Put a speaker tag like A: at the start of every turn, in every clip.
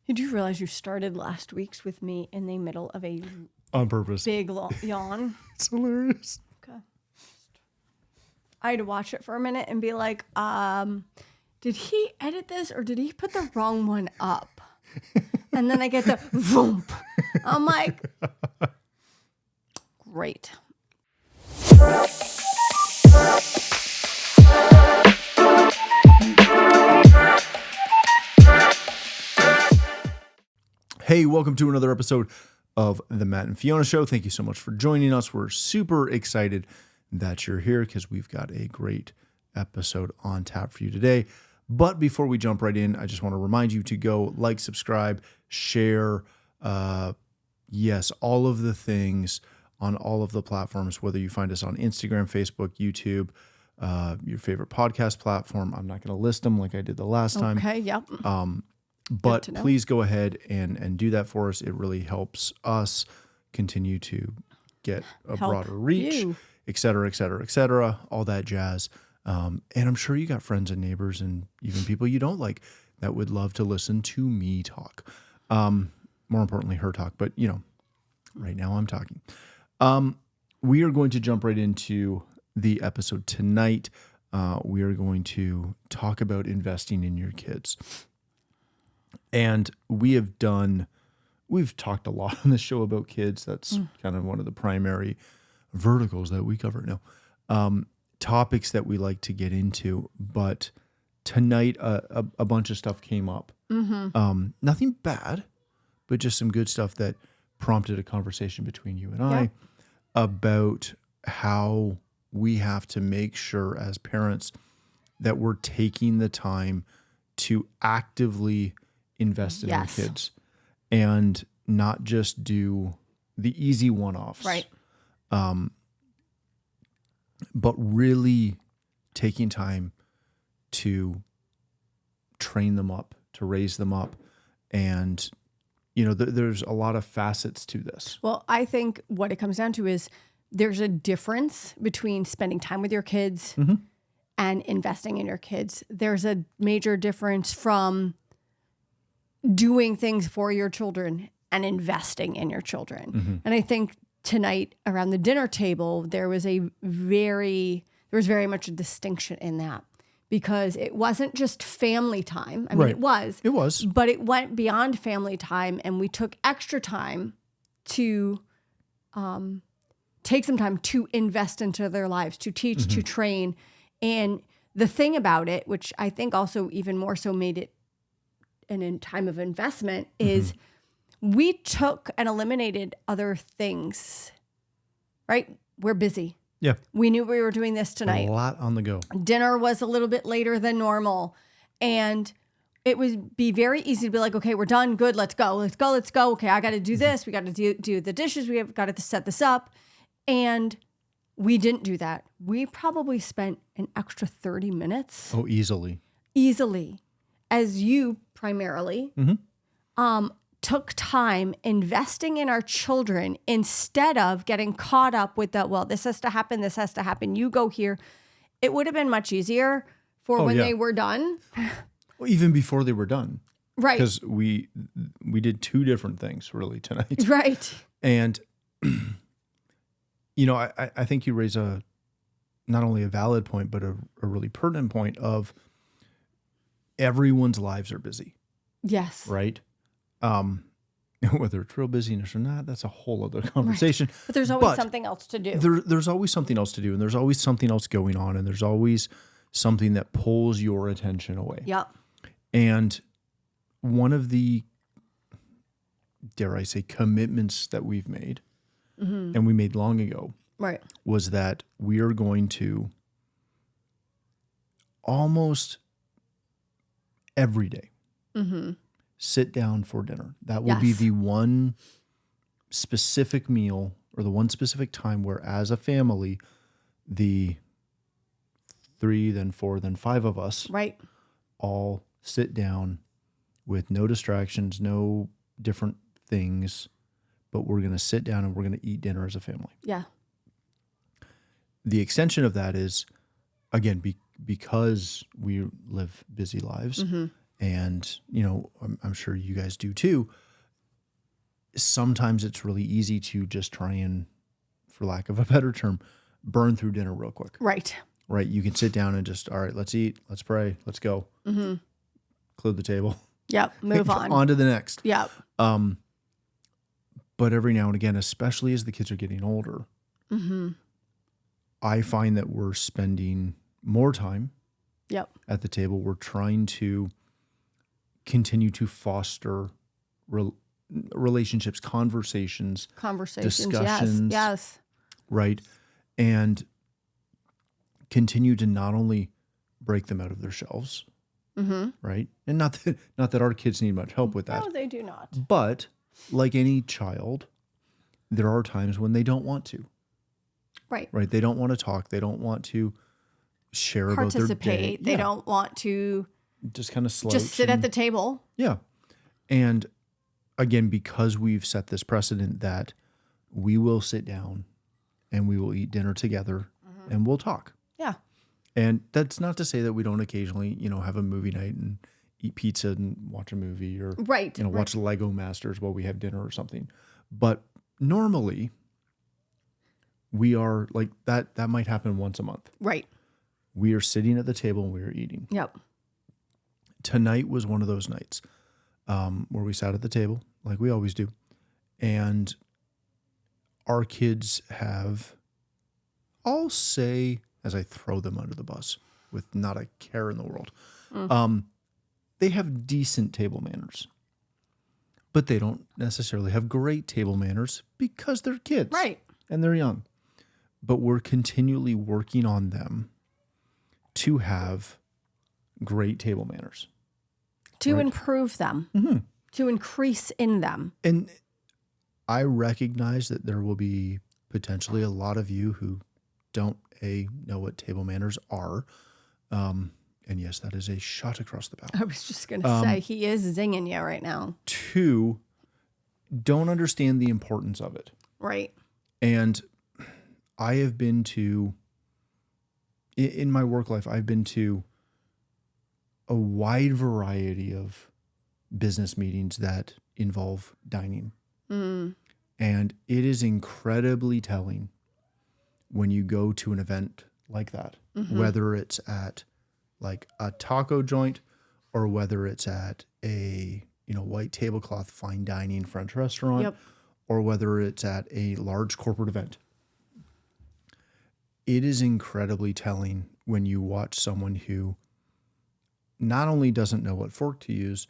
A: Did you realize you started last week's with me in the middle of a
B: On purpose.
A: big yawn?
B: It's hilarious.
A: Okay. I had to watch it for a minute and be like, did he edit this or did he put the wrong one up? And then I get the voomp. I'm like, great.
B: Hey, welcome to another episode of the Matt and Fiona Show. Thank you so much for joining us. We're super excited that you're here because we've got a great episode on tap for you today. But before we jump right in, I just want to remind you to go like, subscribe, share, yes, all of the things on all of the platforms, whether you find us on Instagram, Facebook, YouTube, your favorite podcast platform. I'm not going to list them like I did the last time.
A: Okay, yep.
B: But please go ahead and do that for us. It really helps us continue to get a broader reach, et cetera, all that jazz. And I'm sure you got friends and neighbors and even people you don't like that would love to listen to me talk. More importantly, her talk. But, you know, right now I'm talking. We are going to jump right into the episode tonight. We are going to talk about investing in your kids. And we've talked a lot on this show about kids. That's kind of one of the primary verticals that we cover now. Topics that we like to get into, but tonight a bunch of stuff came up. Nothing bad, but just some good stuff that prompted a conversation between you and I about how we have to make sure as parents that we're taking the time to actively invest in our kids and not just do the easy one-offs.
A: Right.
B: But really taking time to train them up, to raise them up. And, you know, there's a lot of facets to this.
A: Well, I think what it comes down to is there's a difference between spending time with your kids and investing in your kids. There's a major difference from doing things for your children and investing in your children. And I think tonight around the dinner table, there was very much a distinction in that because it wasn't just family time. I mean, it was, but it went beyond family time and we took extra time to take some time to invest into their lives, to teach, to train. And the thing about it, which I think also even more so made it in time of investment is we took and eliminated other things, right? We're busy.
B: Yeah.
A: We knew we were doing this tonight.
B: A lot on the go.
A: Dinner was a little bit later than normal. And it would be very easy to be like, okay, we're done. Good. Let's go. Okay. I got to do this. We got to do the dishes. We have got to set this up. And we didn't do that. We probably spent an extra 30 minutes.
B: Oh, easily.
A: As you primarily took time investing in our children instead of getting caught up with the, well, this has to happen, you go here. It would have been much easier for when they were done.
B: Well, even before they were done.
A: Right.
B: Because we did two different things really tonight.
A: Right.
B: And, you know, I think you raise not only a valid point, but a really pertinent point of everyone's lives are busy.
A: Yes.
B: Right? Whether it's real busyness or not, that's a whole other conversation.
A: Right. But there's always something else to do.
B: There's always something else to do, and there's always something else going on, and there's always something that pulls your attention away.
A: Yep.
B: And one of the, dare I say, commitments that we've made, and we made long ago, was that we are going to almost every day sit down for dinner. That will be the one specific meal or the one specific time where as a family, the 3, then 4, then 5 of us all sit down with no distractions, no different things, but we're going to sit down and we're going to eat dinner as a family.
A: Yeah.
B: The extension of that is, again, because we live busy lives and, I'm sure you guys do too. Sometimes it's really easy to just try and, for lack of a better term, burn through dinner real quick.
A: Right.
B: Right. You can sit down and just, all right, let's eat, let's pray, let's go. Mm-hmm. Clear the table.
A: Yep. Move
B: on to the next.
A: Yep.
B: But every now and again, especially as the kids are getting older, mm-hmm. I find that we're spending more time at the table. We're trying to continue to foster relationships, conversations, discussions.
A: Yes.
B: Right. And continue to not only break them out of their shelves, mm-hmm. right? And not that our kids need much help with that.
A: No, they do not.
B: But like any child, there are times when they don't want to.
A: Right.
B: Right. They don't want to talk. They don't want to share about their day.
A: They don't want to
B: just kind of slouch.
A: Just sit at the table.
B: Yeah. And again, because we've set this precedent that we will sit down and we will eat dinner together mm-hmm. and we'll talk.
A: Yeah.
B: And that's not to say that we don't occasionally, have a movie night and eat pizza and watch a movie or, watch Lego Masters while we have dinner or something. But normally we are like that might happen once a month.
A: Right.
B: We are sitting at the table and we are eating.
A: Yep.
B: Tonight was one of those nights where we sat at the table like we always do. And our kids have, I'll say, as I throw them under the bus with not a care in the world, they have decent table manners. But they don't necessarily have great table manners because they're kids.
A: Right.
B: And they're young. But we're continually working on them to have great table manners.
A: To improve them. Mm-hmm. To increase in them.
B: And I recognize that there will be potentially a lot of you who don't know what table manners are. And yes, that is a shot across the bow.
A: I was just going to say, he is zinging you right now.
B: 2, don't understand the importance of it.
A: Right.
B: And I have been to, in my work life, I've been to a wide variety of business meetings that involve dining. Mm. And it is incredibly telling when you go to an event like that, mm-hmm. whether it's at like a taco joint or whether it's at a, white tablecloth fine dining French restaurant, yep. or whether it's at a large corporate event. It is incredibly telling when you watch someone who not only doesn't know what fork to use,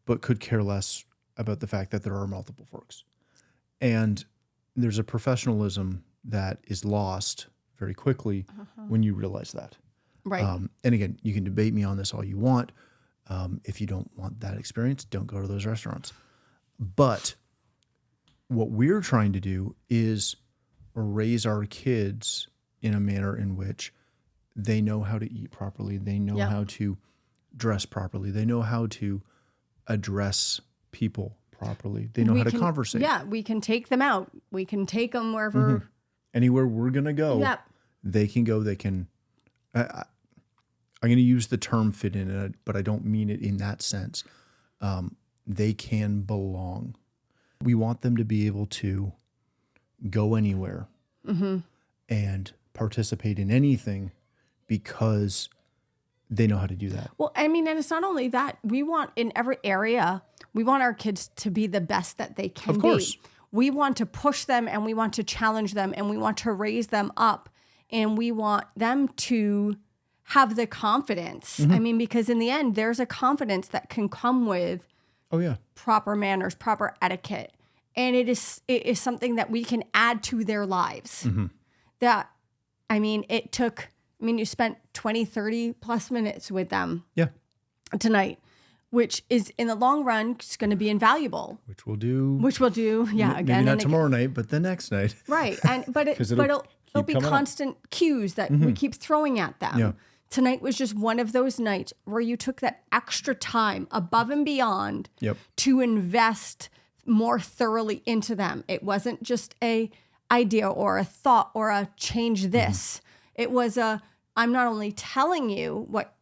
B: but could care less about the fact that there are multiple forks. And there's a professionalism that is lost very quickly when you realize that.
A: Right.
B: And again, you can debate me on this all you want. If you don't want that experience, don't go to those restaurants. But what we're trying to do is raise our kids in a manner in which they know how to eat properly. They know how to dress properly. They know how to address people properly. They know how to conversate.
A: Yeah, we can take them out. We can take them wherever. Mm-hmm.
B: Anywhere we're going to go, they can go. They can... I'm going to use the term fit in, but I don't mean it in that sense. They can belong. We want them to be able to go anywhere mm-hmm. and participate in anything because they know how to do that.
A: Well, I mean, and it's not only that. We want in every area, we want our kids to be the best that they can be.
B: Of course.
A: We want to push them and we want to challenge them and we want to raise them up and we want them to have the confidence. Mm-hmm. I mean, because in the end, there's a confidence that can come with proper manners, proper etiquette. And it is something that we can add to their lives. Mm-hmm. That, I mean, you spent 20, 30 plus minutes with them tonight, which is in the long run, it's going to be invaluable.
B: Which we'll do.
A: Again.
B: Maybe not tomorrow night, but the next night.
A: Right. But it'll be constant cues that we keep throwing at them. Yeah. Tonight was just one of those nights where you took that extra time above and beyond to invest more thoroughly into them. It wasn't just a idea or a thought or a change this. Mm-hmm. It was I'm not only telling you what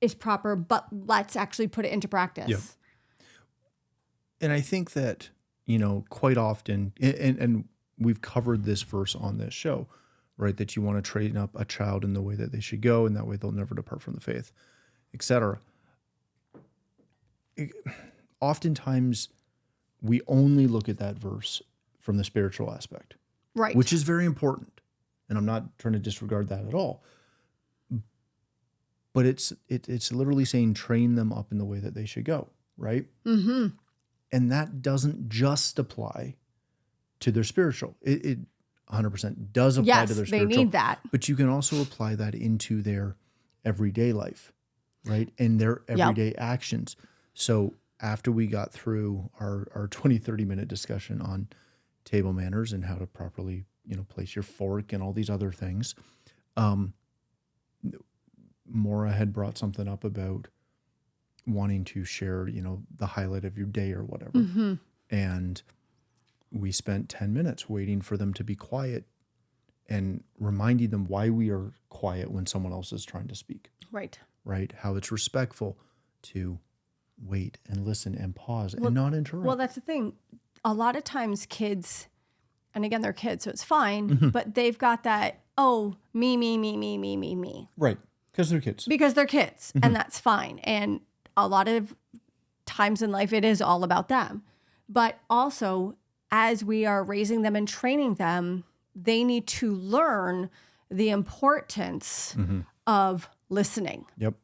A: is proper, but let's actually put it into practice.
B: Yep. And I think that, you know, quite often, and we've covered this verse on this show, right? That you want to train up a child in the way that they should go, and that way they'll never depart from the faith, etc. Oftentimes, we only look at that verse from the spiritual aspect,
A: right?
B: Which is very important, and I'm not trying to disregard that at all. But it's literally saying train them up in the way that they should go, right?
A: Mm-hmm.
B: And that doesn't just apply to their spiritual. It 100% does apply to their spiritual.
A: Yes, they need that.
B: But you can also apply that into their everyday life, right? And their everyday actions. So after we got through our 20, 30-minute discussion on table manners and how to properly, you know, place your fork and all these other things, Maura had brought something up about wanting to share, you know, the highlight of your day or whatever.
A: Mm-hmm.
B: And we spent 10 minutes waiting for them to be quiet and reminding them why we are quiet when someone else is trying to speak.
A: Right.
B: Right. How it's respectful to wait and listen and pause and not interrupt.
A: Well, that's the thing. A lot of times kids, and again, they're kids, so it's fine, but they've got that, oh, me.
B: Right. Because they're kids.
A: Because they're kids, and that's fine. And a lot of times in life, it is all about them. But also, as we are raising them and training them, they need to learn the importance of listening.
B: Yep.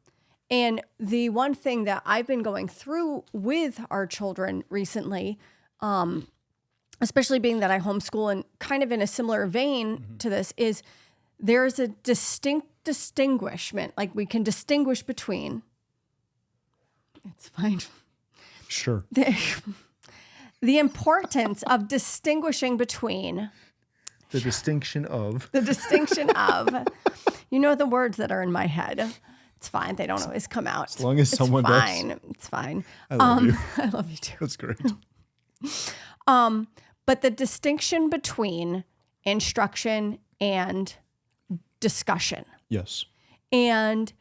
A: And the one thing that I've been going through with our children recently, especially being that I homeschool and kind of in a similar vein to this, is there's a distinct distinguishment. Like we can distinguish between, it's fine.
B: Sure.
A: The importance of distinguishing between
B: the distinction of,
A: you know, the words that are in my head. It's fine. They don't always come out.
B: As long as someone does.
A: It's fine.
B: I love you.
A: I love you too.
B: That's great.
A: But the distinction between instruction and discussion.
B: Yes.
A: And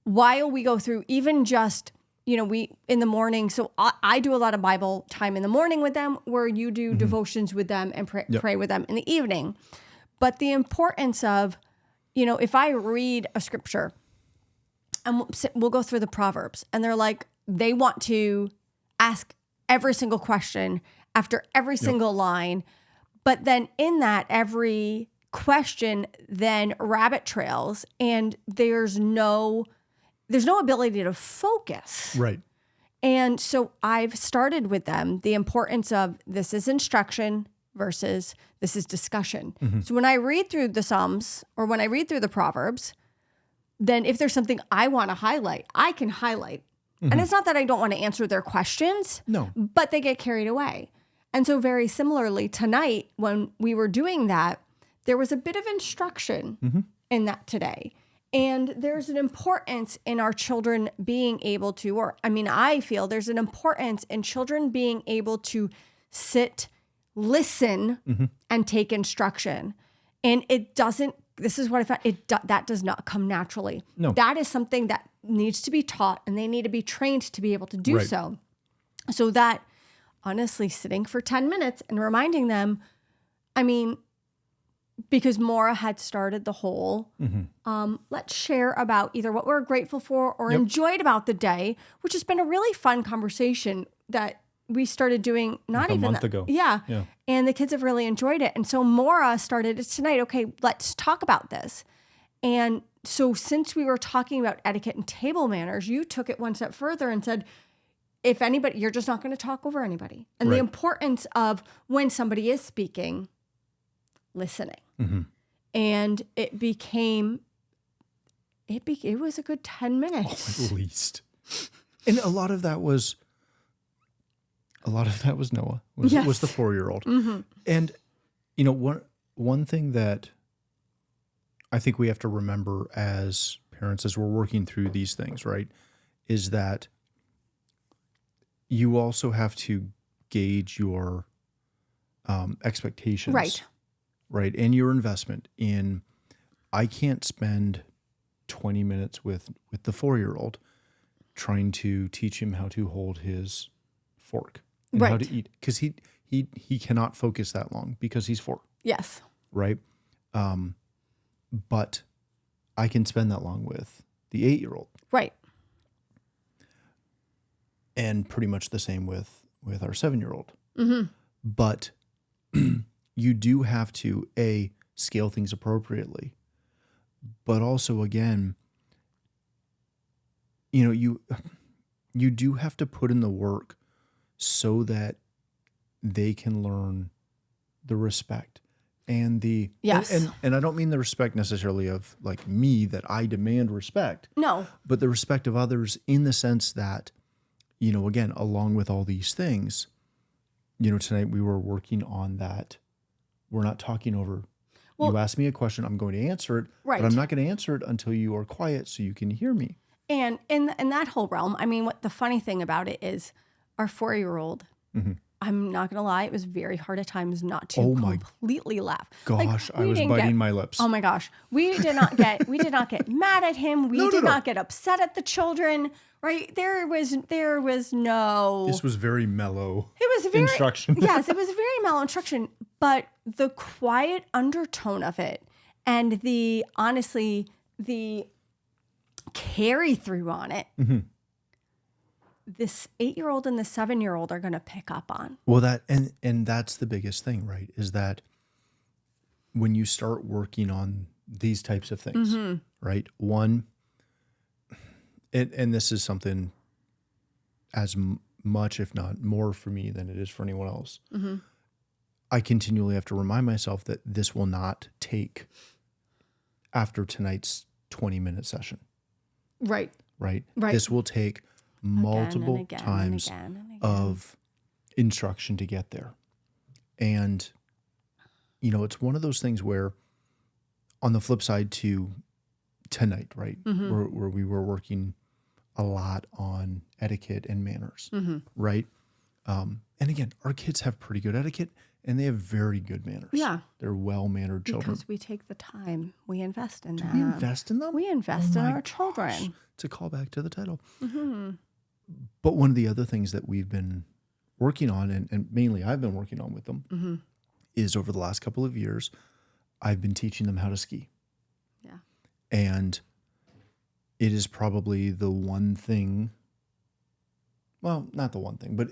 A: while we go through even just, you know, we in the morning, so I do a lot of Bible time in the morning with them, where you do devotions with them and pray with them in the evening. But the importance of, you know, if I read a scripture and we'll go through the Proverbs, and they're like, they want to ask every single question after every single line. But then in that, every question then rabbit trails, and there's no ability to focus.
B: Right.
A: And so I've started with them the importance of this is instruction versus this is discussion. So when I read through the Psalms or when I read through the Proverbs, then if there's something I want to highlight, I can highlight. And it's not that I don't want to answer their questions,
B: no,
A: but they get carried away. And so very similarly tonight, when we were doing that, there was a bit of instruction in that today. And there's an importance in our children being able to, I feel there's an importance in children being able to sit, listen, and take instruction. And it doesn't, this is what I found, that does not come naturally.
B: No.
A: That is something that needs to be taught, and they need to be trained to be able to do so. So that, honestly, sitting for 10 minutes and reminding them, because Maura had started the whole, let's share about either what we're grateful for or enjoyed about the day, which has been a really fun conversation that we started doing not
B: like
A: even
B: a month ago.
A: Yeah. And the kids have really enjoyed it. And so Maura started it tonight. Okay, let's talk about this. And so since we were talking about etiquette and table manners, you took it one step further and said, if anybody, you're just not going to talk over anybody. And the importance of when somebody is speaking, listening. And it became, it was a good 10 minutes.
B: Oh, at least. And a lot of that was Noah, was the 4-year-old. And, you know, one thing that I think we have to remember as parents, as we're working through these things, right, is that you also have to gauge your expectations. Right. And your investment in, I can't spend 20 minutes with the 4-year-old trying to teach him how to hold his fork and how to eat, because he cannot focus that long because he's 4.
A: Yes.
B: Right. But I can spend that long with the 8-year-old.
A: Right.
B: And pretty much the same with our 7-year-old.
A: Mm-hmm.
B: But you do have to, scale things appropriately. But also, again, you do have to put in the work so that they can learn the respect and the
A: yes.
B: And I don't mean the respect necessarily of like me, that I demand respect.
A: No.
B: But the respect of others in the sense that, again, along with all these things, tonight we were working on that. We're not talking over. Well, you ask me a question, I'm going to answer it,
A: right.
B: But I'm not going to answer it until you are quiet so you can hear me.
A: And in that whole realm, I mean, what the funny thing about it is our 4-year-old,
B: mm-hmm.
A: I'm not going to lie, it was very hard at times not to completely laugh.
B: Gosh, I was biting my lips.
A: Oh my gosh. We did not get mad at him. We did not get upset at the children, right? There was no.
B: This was very mellow.
A: It was very
B: instruction.
A: Yes, it was very mellow instruction, but the quiet undertone of it and the carry through on it.
B: Mm-hmm.
A: This 8-year-old and the 7-year-old are going to pick up on.
B: Well, that and that's the biggest thing, right? Is that when you start working on these types of things,
A: mm-hmm.
B: right? One, and this is something as much, if not more, for me than it is for anyone else.
A: Mm-hmm.
B: I continually have to remind myself that this will not take after tonight's 20-minute session.
A: Right.
B: Right. This will take multiple times of instruction to get there. And, it's one of those things where on the flip side to tonight, right,
A: mm-hmm.
B: where we were working a lot on etiquette and manners,
A: mm-hmm.
B: right? And again, our kids have pretty good etiquette and they have very good manners.
A: Yeah.
B: They're well-mannered children.
A: Because we take the time. We invest in them.
B: Do we invest in them?
A: We invest in our children.
B: It's a callback to the title.
A: Mm-hmm.
B: But one of the other things that we've been working on, and mainly I've been working on with them,
A: mm-hmm.
B: is over the last couple of years, I've been teaching them how to ski.
A: Yeah.
B: And it is probably the one thing, well, not the one thing, but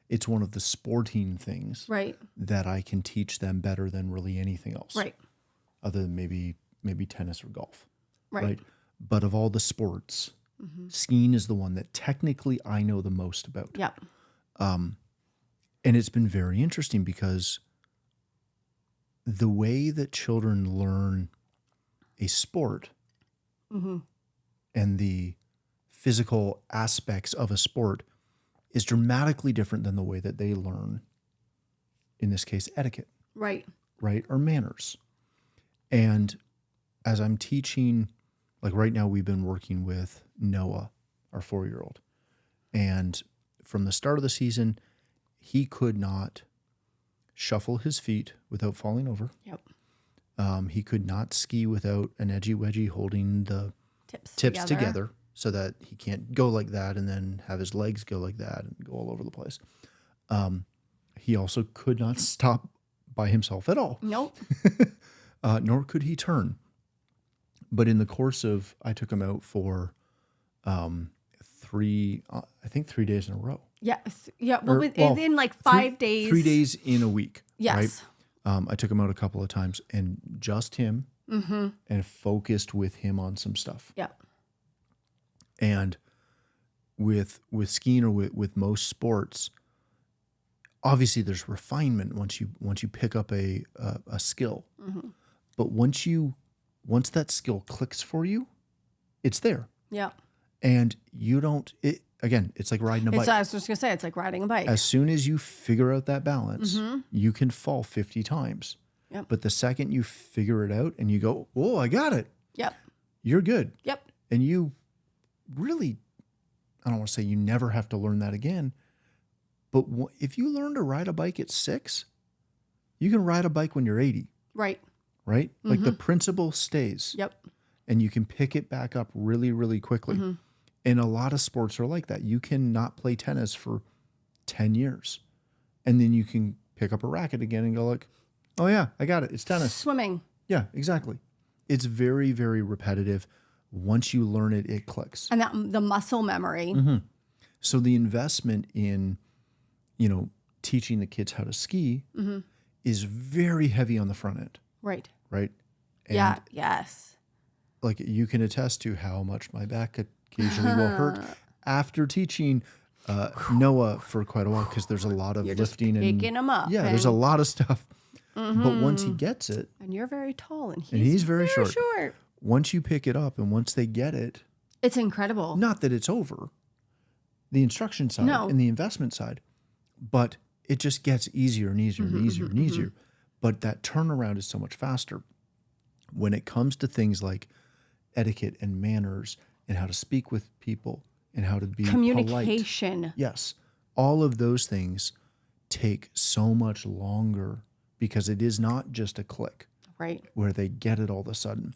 B: it's one of the sporting things
A: right.
B: that I can teach them better than really anything else.
A: Right.
B: Other than maybe tennis or golf.
A: Right.
B: But of all the sports,
A: mm-hmm.
B: skiing is the one that technically I know the most about.
A: Yeah.
B: And it's been very interesting because the way that children learn a sport
A: mm-hmm.
B: and the physical aspects of a sport is dramatically different than the way that they learn, in this case, etiquette.
A: Right.
B: Right? Or manners. And as I'm teaching, like right now we've been working with Noah, our 4-year-old. And from the start of the season, he could not shuffle his feet without falling over.
A: Yep.
B: He could not ski without an edgy wedgie holding the tips together so that he can't go like that and then have his legs go like that and go all over the place. He also could not stop by himself at all.
A: Nope.
B: Nor could he turn. But in the course of, I took him out for 3 days in a row.
A: Yes. Yeah. Well, in like 5 days.
B: 3 days in a week.
A: Yes.
B: Right? I took him out a couple of times and just him
A: mm-hmm.
B: and focused with him on some stuff.
A: Yeah.
B: And with skiing or with most sports, obviously there's refinement once you pick up a skill.
A: Mm-hmm.
B: But once that skill clicks for you, it's there.
A: Yeah.
B: And you don't, it's like riding a bike.
A: I was just going to say, it's like riding a bike.
B: As soon as you figure out that balance,
A: mm-hmm.
B: you can fall 50 times.
A: Yep.
B: But the second you figure it out and you go, oh, I got it.
A: Yep.
B: You're good.
A: Yep.
B: And you really, I don't want to say you never have to learn that again. But if you learn to ride a bike at 6, you can ride a bike when you're 80.
A: Right.
B: Right?
A: Mm-hmm.
B: Like the principle stays.
A: Yep.
B: And you can pick it back up really, really quickly.
A: Mm-hmm.
B: And a lot of sports are like that. You can not play tennis for 10 years. And then you can pick up a racket again and go like, oh yeah, I got it. It's tennis.
A: Swimming.
B: Yeah, exactly. It's very, very repetitive. Once you learn it, it clicks.
A: And that the muscle memory.
B: Mm-hmm. So the investment in, teaching the kids how to ski is very heavy on the front end.
A: Right.
B: Right. And
A: yeah. Yes.
B: Like you can attest to how much my back occasionally will hurt after teaching Noah for quite a while, because there's a lot of lifting and
A: picking him up.
B: Yeah, there's a lot of stuff. But once he gets it,
A: and you're very tall, and
B: he's very short. Once you pick it up, and once they get it,
A: it's incredible.
B: Not that it's over, the instruction side and the investment side, but it just gets easier and easier and easier and easier. But that turnaround is so much faster when it comes to things like etiquette and manners and how to speak with people and how to be
A: communication.
B: Polite. Yes, all of those things take so much longer, because it is not just a click,
A: right?
B: Where they get it all of a sudden.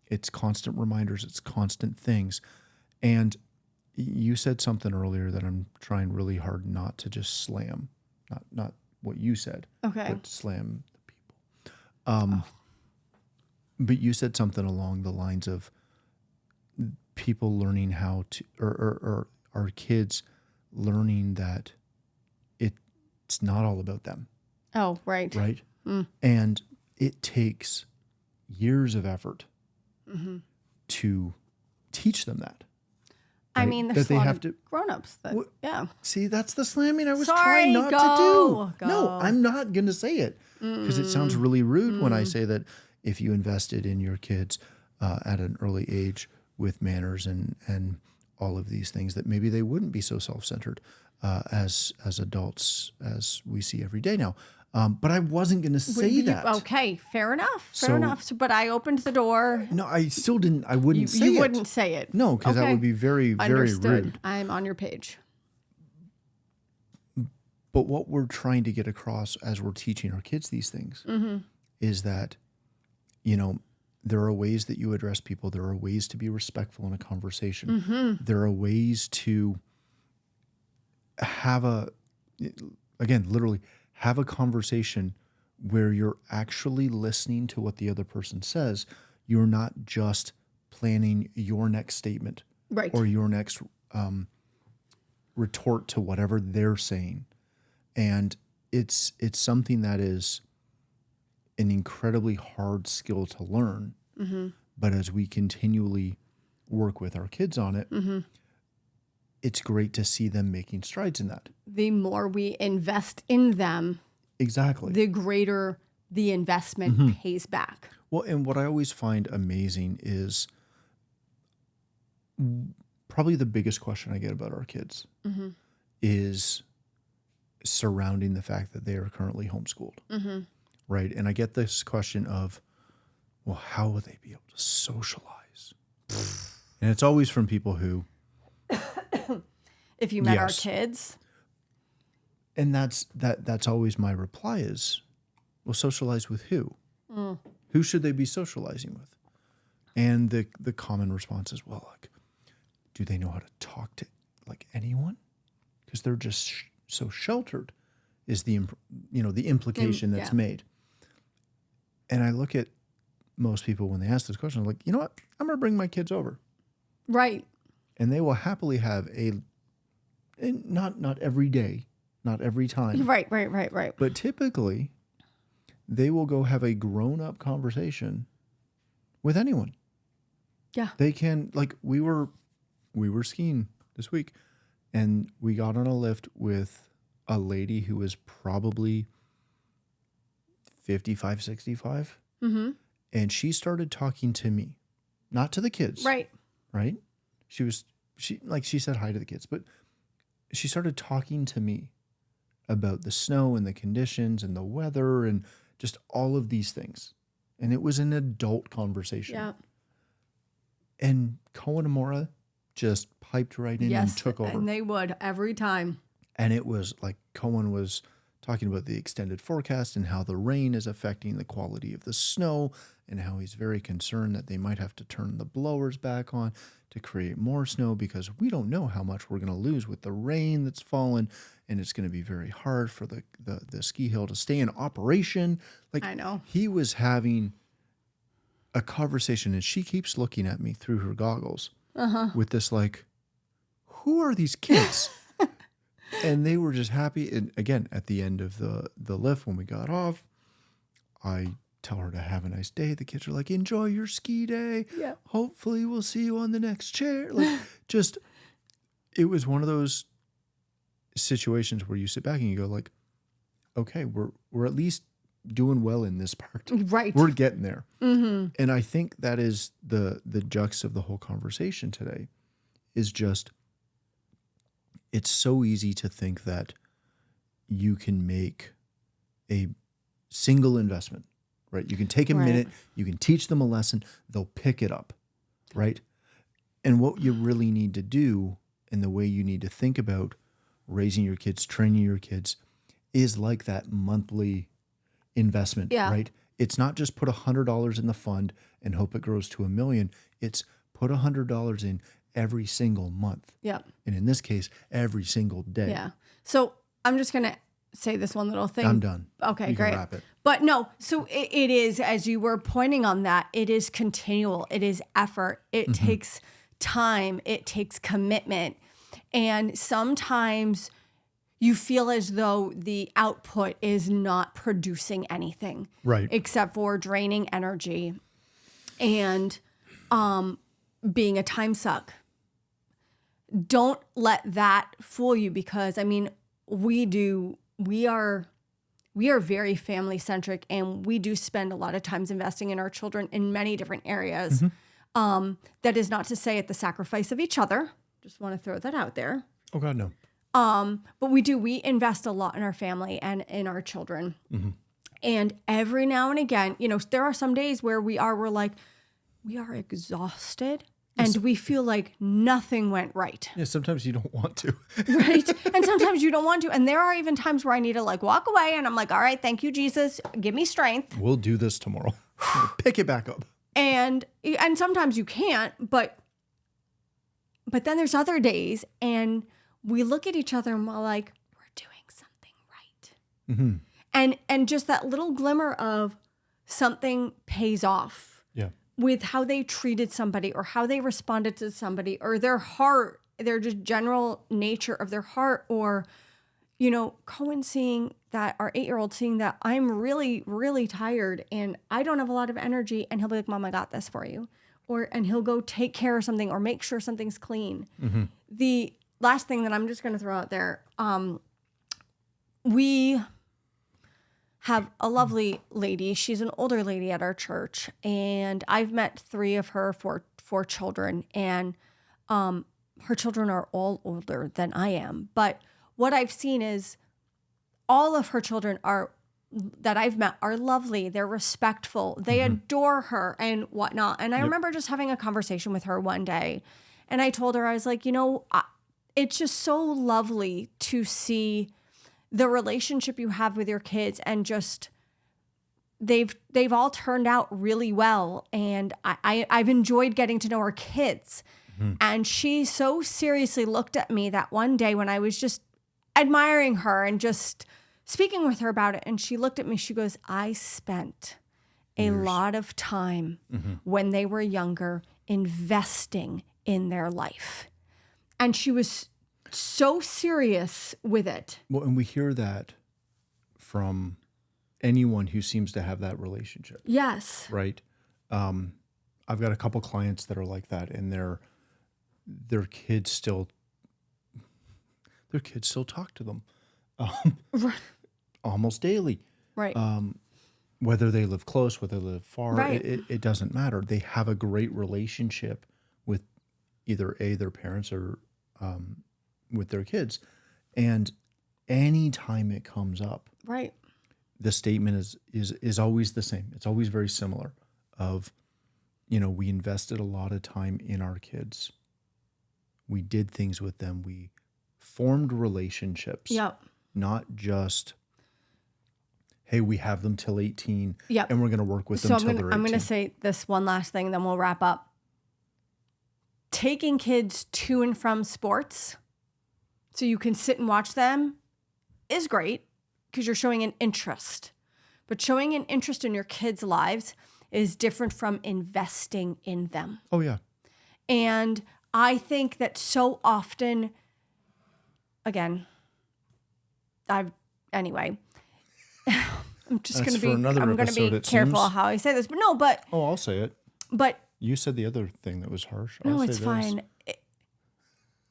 B: It's constant reminders. It's constant things. And you said something earlier that I'm trying really hard not to just slam, not what you said, but slam the people. But you said something along the lines of people learning how to, or our kids learning that it's not all about them.
A: Oh, right.
B: Right. And it takes years of effort to teach them that.
A: Right? I mean, there's a lot of grown-ups that,
B: See, that's the slamming I was trying not to do. No, I'm not going to say it, because it sounds really rude when I say that if you invested in your kids at an early age with manners and all of these things, that maybe they wouldn't be so self-centered as adults as we see every day now. But I wasn't going to say that.
A: Okay, fair enough. Fair enough. But I opened the door.
B: No, I still didn't. I wouldn't say it.
A: You wouldn't say it.
B: No, because that would be very, very rude.
A: I'm on your page.
B: But what we're trying to get across as we're teaching our kids these things is that, there are ways that you address people. There are ways to be respectful in a conversation. There are ways to have literally have a conversation where you're actually listening to what the other person says. You're not just planning your next statement or your next retort to whatever they're saying. And it's something that is an incredibly hard skill to learn. But as we continually work with our kids on it, it's great to see them making strides in that.
A: The more we invest in them, the greater the investment pays back.
B: Well, and what I always find amazing is probably the biggest question I get about our kids is surrounding the fact that they are currently homeschooled. Right? And I get this question of, well, how will they be able to socialize? And it's always from people who...
A: If you met our kids.
B: And that's always my reply is, well, socialize with who? Who should they be socializing with? And the common response is, well, like, do they know how to talk to like anyone? Because they're just so sheltered is the implication that's made. And I look at most people when they ask this question, I'm like, you know what? I'm going to bring my kids over.
A: Right.
B: And they will happily have not every day, not every time.
A: Right.
B: But typically, they will go have a grown-up conversation with anyone.
A: Yeah.
B: They can, like, we were skiing this week, and we got on a lift with a lady who was probably 55, 65. And she started talking to me, not to the kids.
A: Right.
B: She said hi to the kids, but she started talking to me about the snow and the conditions and the weather and just all of these things. And it was an adult conversation.
A: Yeah.
B: And Cohen and Maura just piped right in and took over.
A: And they would every time.
B: And it was like Cohen was talking about the extended forecast and how the rain is affecting the quality of the snow, and how he's very concerned that they might have to turn the blowers back on to create more snow because we don't know how much we're going to lose with the rain that's fallen, and it's going to be very hard for the ski hill to stay in operation. Like,
A: I know.
B: He was having a conversation, and she keeps looking at me through her goggles with this like, who are these kids? And they were just happy. And again, at the end of the lift, when we got off, I tell her to have a nice day. The kids are like, enjoy your ski day.
A: Yeah.
B: Hopefully we'll see you on the next chair. Like, just, it was one of those situations where you sit back and you go like, okay, we're at least doing well in this part.
A: Right.
B: We're getting there. Mm-hmm. And I think that is the jux of the whole conversation today, is just, it's so easy to think that you can make a single investment, right? You can take a minute, you can teach them a lesson, they'll pick it up, right? And what you really need to do, and the way you need to think about raising your kids, training your kids, is like that monthly investment, right? It's not just put $100 in the fund and hope it grows to $1 million. It's put $100 in every single month.
A: Yeah.
B: And in this case, every single day.
A: Yeah. So I'm just going to say this one little thing.
B: I'm done.
A: Okay,
B: you
A: great.
B: Can wrap it.
A: But no, so it is, as you were pointing on that, it is continual. It is effort. It takes time. It takes commitment. And sometimes you feel as though the output is not producing anything.
B: Right.
A: Except for draining energy and being a time suck. Don't let that fool you, because I mean, we are very family centric, and we do spend a lot of times investing in our children in many different areas. That is not to say at the sacrifice of each other. Just want to throw that out there.
B: Oh God, no.
A: But we invest a lot in our family and in our children. And every now and again, there are some days where we are exhausted. And we feel like nothing went right.
B: Yeah, sometimes you don't want to.
A: Right? And sometimes you don't want to. And there are even times where I need to walk away, and I'm like, all right, thank you, Jesus. Give me strength.
B: We'll do this tomorrow. Pick it back up.
A: And sometimes you can't, but then there's other days, and we look at each other and we're like, we're doing something right. Mm-hmm. And just that little glimmer of something pays off.
B: Yeah. With
A: how they treated somebody, or how they responded to somebody, or their heart, their just general nature of their heart, or, Cohen seeing that, our 8-year-old seeing that I'm really, really tired and I don't have a lot of energy, and he'll be like, Mom, I got this for you. And he'll go take care of something or make sure something's clean. Mm-hmm. The last thing that I'm just going to throw out there, we have a lovely lady. She's an older lady at our church, and I've met 3 of her four children, and her children are all older than I am. But what I've seen is all of her children that I've met are lovely. They're respectful. They adore her and whatnot. And I remember just having a conversation with her one day, and I told her, I was like, it's just so lovely to see the relationship you have with your kids, and just they've all turned out really well. And I've enjoyed getting to know her kids. Mm-hmm. And she so seriously looked at me that one day when I was just admiring her and just speaking with her about it. And she looked at me, she goes, I spent a lot of time when they were younger investing in their life. And she was so serious with it.
B: Well, and we hear that from anyone who seems to have that relationship.
A: Yes.
B: Right. I've got a couple clients that are like that, and their kids still talk to them almost daily.
A: Right.
B: Whether they live close, whether they live far,
A: right.
B: it doesn't matter. They have a great relationship with either their parents or with their kids. And anytime it comes up,
A: right,
B: the statement is always the same. It's always very similar of, we invested a lot of time in our kids. We did things with them. We formed relationships.
A: Yep.
B: Not just hey, we have them till 18
A: Yep.
B: and we're going to work with them till they're 18.
A: I'm going to say this one last thing, then we'll wrap up. Taking kids to and from sports so you can sit and watch them is great because you're showing an interest. But showing an interest in your kids' lives is different from investing in them.
B: Oh, yeah.
A: And I think that so often, again, anyway, I'm just going to be, I'm going to be careful how I say this, but no, but.
B: Oh, I'll say it.
A: But.
B: You said the other thing that was harsh.
A: No, it's fine.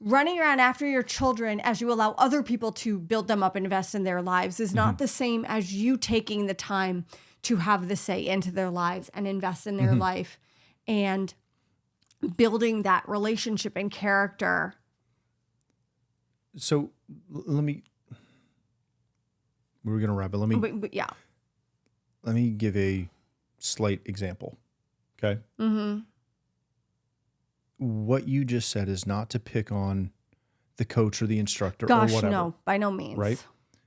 A: Running around after your children as you allow other people to build them up and invest in their lives is not the same as you taking the time to have the say into their lives and invest in their life and building that relationship and character.
B: So we were going to wrap it. Let me give a slight example. Okay. Mm-hmm. What you just said is not to pick on the coach or the instructor or whatever.
A: No, by no means.
B: Right?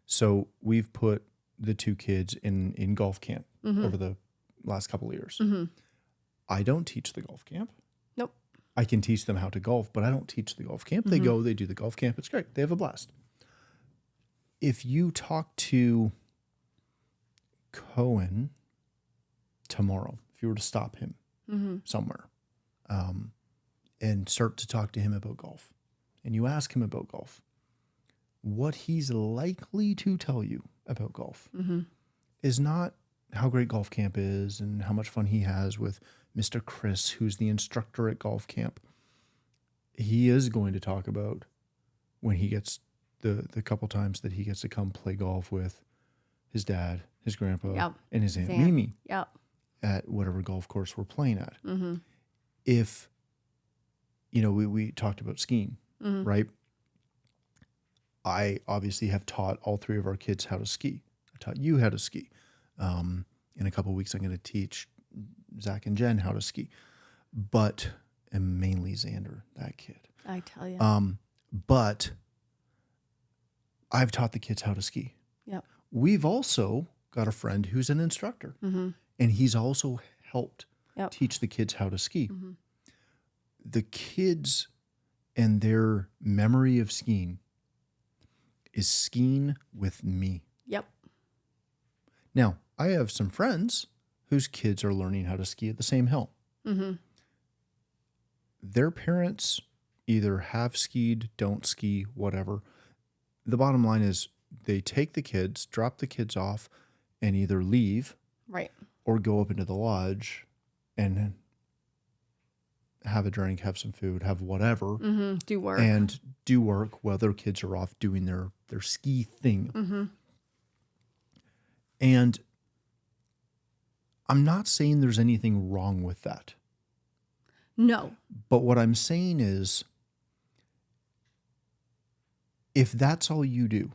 B: So we've put the two kids in golf camp over the last couple of years. Mm-hmm. I don't teach the golf camp.
A: Nope.
B: I can teach them how to golf, but I don't teach the golf camp. They go, they do the golf camp. It's great. They have a blast. If you talk to Cohen tomorrow, if you were to stop him somewhere, and start to talk to him about golf, and you ask him about golf, what he's likely to tell you about golf is not how great golf camp is and how much fun he has with Mr. Chris, who's the instructor at golf camp. He is going to talk about when he gets the couple times that he gets to come play golf with his dad, his grandpa, and his Aunt Mimi at whatever golf course we're playing at. Mm-hmm. If, we talked about skiing, right? I obviously have taught all three of our kids how to ski. I taught you how to ski. In a couple of weeks, I'm going to teach Zach and Jen how to ski, and mainly Xander, that kid.
A: I tell you.
B: But I've taught the kids how to ski.
A: Yep.
B: We've also got a friend who's an instructor, and he's also helped teach the kids how to ski. Mm-hmm. The kids and their memory of skiing is skiing with me.
A: Yep.
B: Now, I have some friends whose kids are learning how to ski at the same hill. Mm-hmm. Their parents either have skied, don't ski, whatever. The bottom line is they take the kids, drop the kids off, and either leave or go up into the lodge and have a drink, have some food, have whatever.
A: Do work.
B: And do work while their kids are off doing their ski thing. Mm-hmm. And I'm not saying there's anything wrong with that.
A: No.
B: But what I'm saying is, if that's all you do,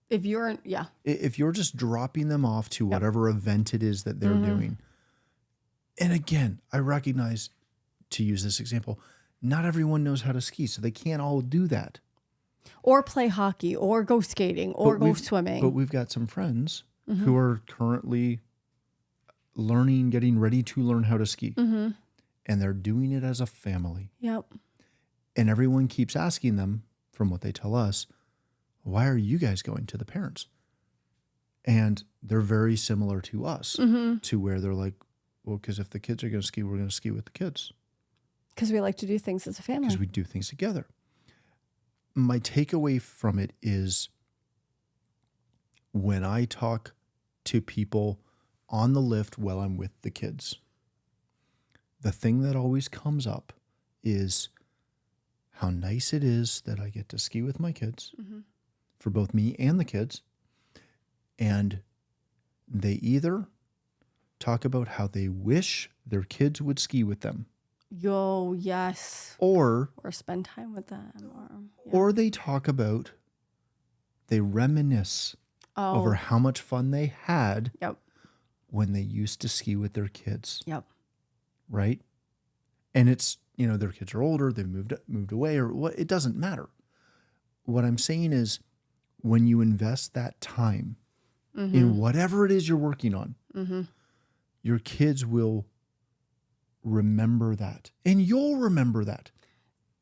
A: if you're
B: just dropping them off to whatever event it is that they're doing, and again, I recognize, to use this example, not everyone knows how to ski, so they can't all do that.
A: Or play hockey, or go skating, or go swimming.
B: But we've got some friends who are currently learning, getting ready to learn how to ski. Mm-hmm. And they're doing it as a family.
A: Yep.
B: And everyone keeps asking them, from what they tell us, why are you guys going to the parents? And they're very similar to us, to where they're like, well, because if the kids are going to ski, we're going to ski with the kids.
A: Because we like to do things as a family.
B: Because we do things together. My takeaway from it is, when I talk to people on the lift while I'm with the kids, the thing that always comes up is how nice it is that I get to ski with my kids, for both me and the kids. And they either talk about how they wish their kids would ski with them.
A: Yo, yes.
B: Or
A: spend time with them.
B: Or they talk about, they reminisce over how much fun they had when they used to ski with their kids.
A: Yep.
B: Right? And it's, their kids are older, they've moved away, or what, it doesn't matter. What I'm saying is, when you invest that time in whatever it is you're working on, your kids will remember that. And you'll remember that.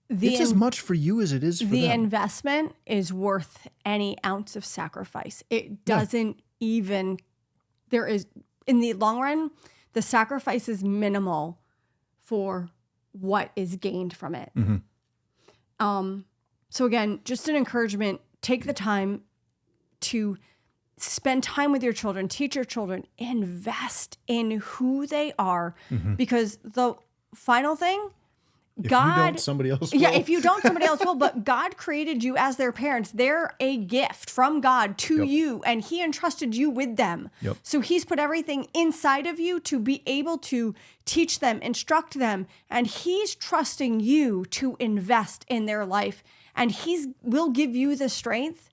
B: It's as much for you as it is for them.
A: The investment is worth any ounce of sacrifice. It doesn't even, there is, in the long run, the sacrifice is minimal for what is gained from it. So again, just an encouragement, take the time to spend time with your children, teach your children, invest in who they are, because the final thing,
B: if you don't, somebody else will.
A: Yeah, if you don't, somebody else will. But God created you as their parents. They're a gift from God to you, and He entrusted you with them. So He's put everything inside of you to be able to teach them, instruct them, and He's trusting you to invest in their life. And He will give you the strength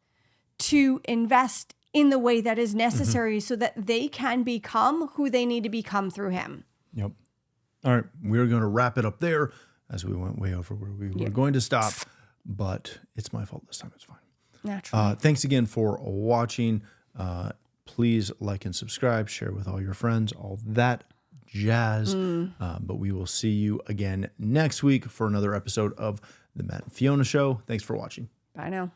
A: to invest in the way that is necessary so that they can become who they need to become through Him.
B: All right, we're going to wrap it up there, as we went way over where we were going to stop, but it's my fault this time. It's fine.
A: Naturally.
B: Thanks again for watching. Please like and subscribe, share with all your friends, all that jazz. But we will see you again next week for another episode of the Matt and Fiona Show. Thanks for watching.
A: Bye now.